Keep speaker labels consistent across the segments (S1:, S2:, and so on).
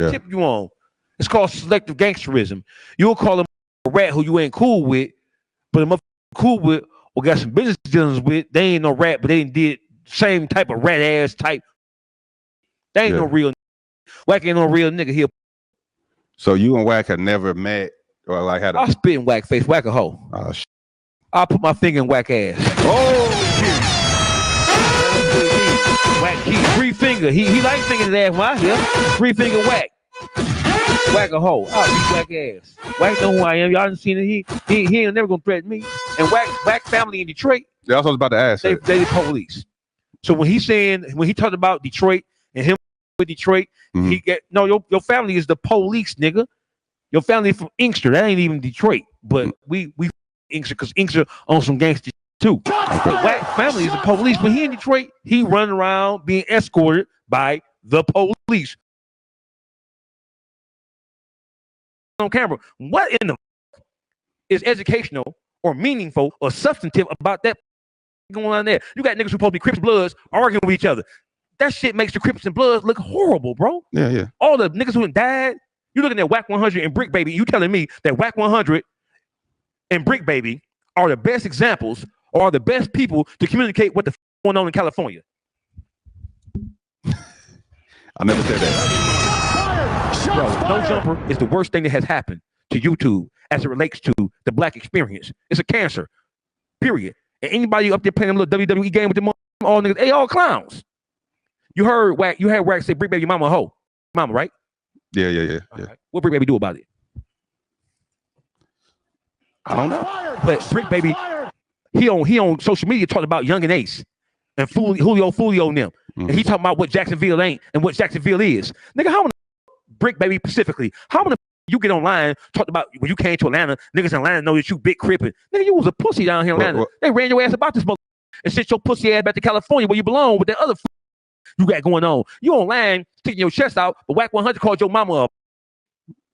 S1: tip you on. It's called selective gangsterism. You'll call him a rat who you ain't cool with, but a motherfucker cool with or got some business dealings with, they ain't no rat, but they did same type of rat ass type. They ain't no real Wack ain't no real nigga here.
S2: So you and Wack had never met or like had a...
S1: I'll spit in Wack face, Wack a hoe.
S2: Oh, shit.
S1: I'll put my finger in Wack ass.
S2: Oh,
S1: Wack key, 3 finger. He like fingers his ass when I hear 3 finger Wack. Wack a hoe. I'll beat Wack ass. Wack know who I am. Y'all done seen it. He ain't never gonna threaten me. And Wack family in Detroit.
S2: Yeah, I was about to ask.
S1: They the police. So when he talked about Detroit and him with Detroit, he get your family is the police, nigga. Your family from Inkster. That ain't even Detroit. But we Inkster because Inkster owns some gangster too. But Wack family is the police. But he in Detroit, he running around being escorted by the police. On camera, what in the is educational or meaningful or substantive about that going on there? You got niggas who supposed to be Crips Bloods arguing with each other. That shit makes the Crips and Bloods look horrible, bro.
S2: Yeah.
S1: All the niggas who died, you looking at wack100 and Briccbaby, you telling me that wack100 and Briccbaby are the best examples or are the best people to communicate what the going on in California?
S2: I never said that.
S1: Bro, No Jumper is the worst thing that has happened to YouTube as it relates to the black experience. It's a cancer, period. And anybody up there playing a little WWE game with them all niggas, they all clowns. You heard Wack say Briccbaby mama a hoe. Mama, right?
S2: Yeah.
S1: Right. What Briccbaby do about it?
S2: I don't know.
S1: But Briccbaby, he on social media talking about Young and Ace and Julio and them. And he talking about what Jacksonville ain't and what Jacksonville is. Nigga, how many Briccbaby specifically, how many you get online talked about when you came to Atlanta, niggas in Atlanta know that you big crippin'. Nigga, you was a pussy down here in Atlanta. They ran your ass about this mother and sent your pussy ass back to California where you belong with that other you got going on. You online sticking your chest out, but wack100 called your mama up.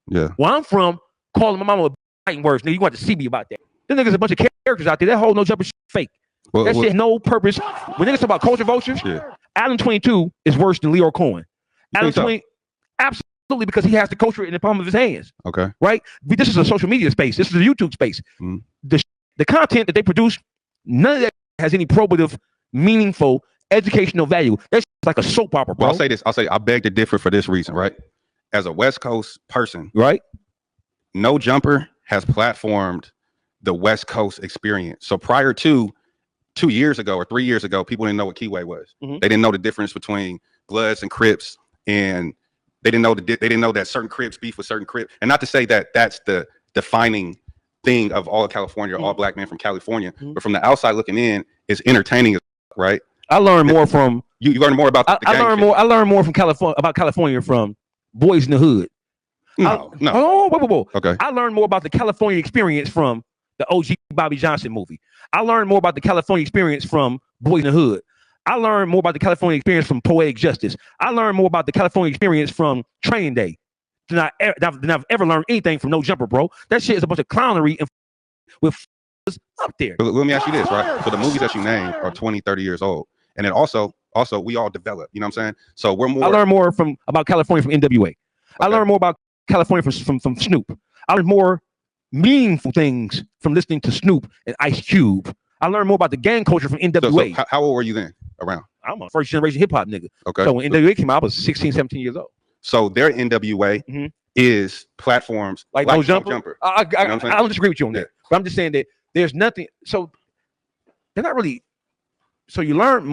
S2: Yeah.
S1: Where I'm from, calling my mama a fighting words. Nigga, you want to see me about that. Them niggas a bunch of characters out there. That whole No Jumper shit fake. That shit no purpose. When niggas talk about culture vultures, Allen 22 is worse than Leo Cohen. Allen 20, absolutely, because he has the culture in the palm of his hands.
S2: Okay.
S1: Right? This is a social media space. This is a YouTube space. The content that they produce, none of that has any probative, meaningful, educational value. That's like a soap opera, bro.
S2: Well, I'll say this. I beg to differ for this reason, right? As a West Coast person,
S1: right?
S2: No Jumper has platformed the West Coast experience. So prior to 2 years ago or 3 years ago, people didn't know what Keyway was. They didn't know the difference between Bloods and Crips, and they didn't know that certain Crips beef with certain Crips. And not to say that that's the defining thing of all of California, all black men from California, but from the outside looking in, it's entertaining, right?
S1: I learned more from
S2: you learned more about
S1: I learned more from California from Boys in the Hood.
S2: No.
S1: Whoa.
S2: Okay.
S1: I learned more about the California experience from the OG Bobby Johnson movie. I learned more about the California experience from Boys in the Hood. I learned more about the California experience from Poetic Justice. I learned more about the California experience from Training Day than I've ever learned anything from No Jumper, bro. That shit is a bunch of clownery and with up there.
S2: But let me ask you this, right? So the movies that you named are 20, 30 years old. And then also we all develop, you know what I'm saying? So we're more.
S1: I learned more about California from NWA. Okay. I learned more about California from Snoop. I learned more meaningful things from listening to Snoop and Ice Cube. I learned more about the gang culture from NWA.
S2: So how old were you then? Around?
S1: I'm a first generation hip hop nigga.
S2: Okay.
S1: So when NWA came out, I was 16, 17 years old.
S2: So their NWA is platforms
S1: like No Jumper. I don't disagree with you on that. But I'm just saying that there's nothing. So they're not really. So you learn